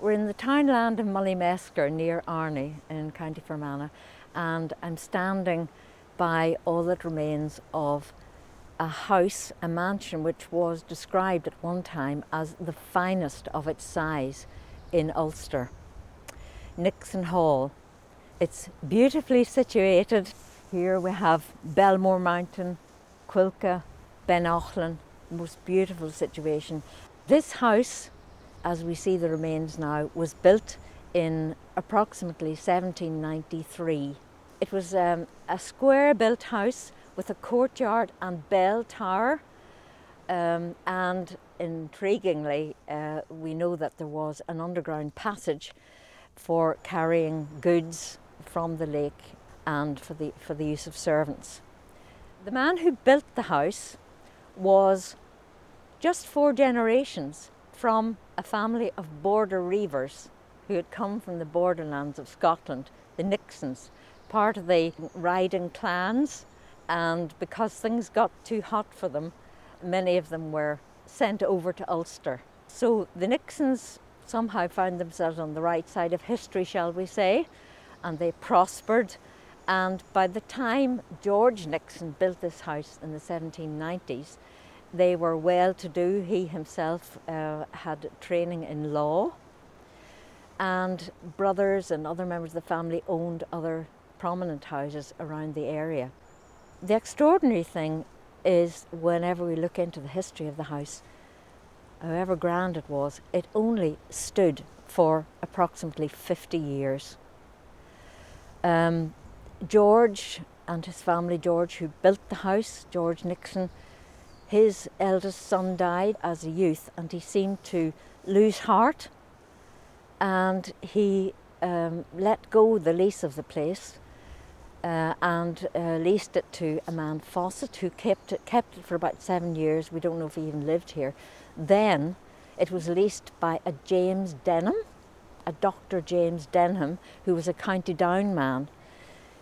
We're in the townland of Mullymesker near Erne in County Fermanagh, and I'm standing by all that remains of a house, a mansion which was described at one time as the finest of its size in Ulster. Nixon Hall. It's beautifully situated. Here we have Belmore Mountain, Quilca, Ben Aughlin, most beautiful situation. This house, as we see the remains now, was built in approximately 1793. It was a square built house with a courtyard and bell tower, and intriguingly we know that there was an underground passage for carrying goods from the lake and for the use of servants. The man who built the house was just 4 generations from a family of border reivers who had come from the borderlands of Scotland, the Nixons, part of the riding clans, and because things got too hot for them, many of them were sent over to Ulster. So the Nixons somehow found themselves on the right side of history, shall we say, and they prospered. And by the time George Nixon built this house in the 1790s, they were well-to-do. He himself had training in law, and brothers and other members of the family owned other prominent houses around the area. The extraordinary thing is, whenever we look into the history of the house, however grand it was, it only stood for approximately 50 years. George and his family, George, who built the house, George Nixon, his eldest son died as a youth, and he seemed to lose heart, and he let go the lease of the place and leased it to a man, Fawcett, who kept it for about 7 years. We don't know if he even lived here. Then it was leased by a James Denham, a Dr. James Denham, who was a County Down man.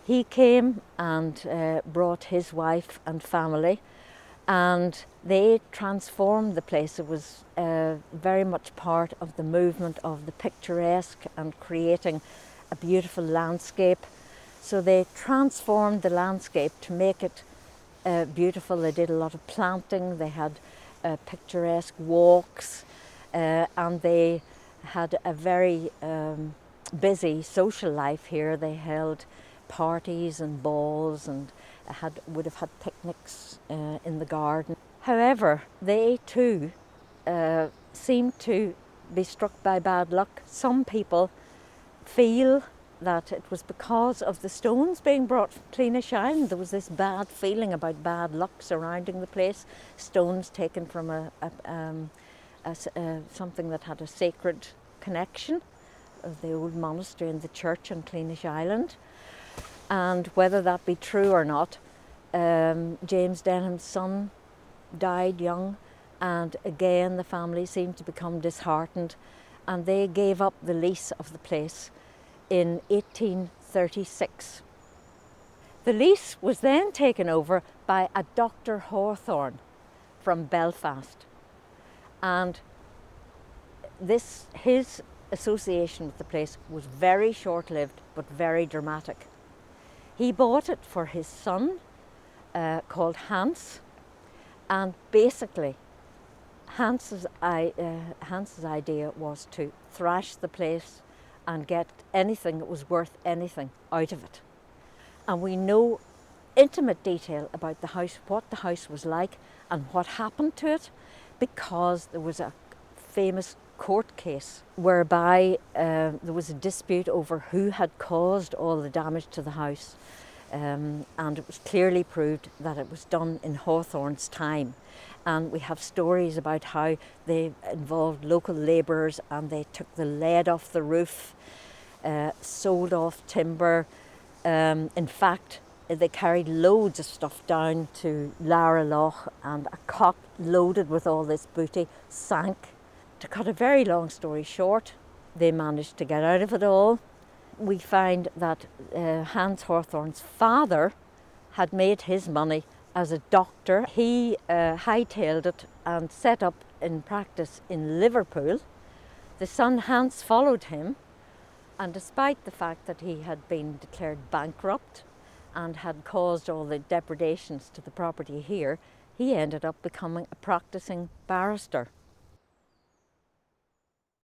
He came and brought his wife and family, and they transformed the place. It was very much part of the movement of the picturesque and creating a beautiful landscape. So they transformed the landscape to make it beautiful. They did a lot of planting, they had picturesque walks, and they had a very busy social life here. They held parties and balls and would have had picnics in the garden. However, they too seemed to be struck by bad luck. Some people feel that it was because of the stones being brought from Cleenish Island. There was this bad feeling about bad luck surrounding the place. Stones taken from something that had a sacred connection, of the old monastery and the church on Cleenish Island. And whether that be true or not, James Denham's son died young, and again the family seemed to become disheartened, and they gave up the lease of the place in 1836. The lease was then taken over by a Dr. Hawthorne from Belfast, and his association with the place was very short-lived but very dramatic. He bought it for his son, called Hans, and basically Hans's idea was to thrash the place and get anything that was worth anything out of it. And we know intimate detail about the house, what the house was like and what happened to it, because there was a famous court case whereby there was a dispute over who had caused all the damage to the house, and it was clearly proved that it was done in Hawthorne's time. And we have stories about how they involved local labourers and they took the lead off the roof, sold off timber. In fact, they carried loads of stuff down to Laragh Lough, and a cock loaded with all this booty sank. To cut a very long story short, they managed to get out of it all. We find that Hans Hawthorne's father had made his money as a doctor. He hightailed it and set up in practice in Liverpool. The son Hans followed him, and despite the fact that he had been declared bankrupt and had caused all the depredations to the property here, he ended up becoming a practicing barrister.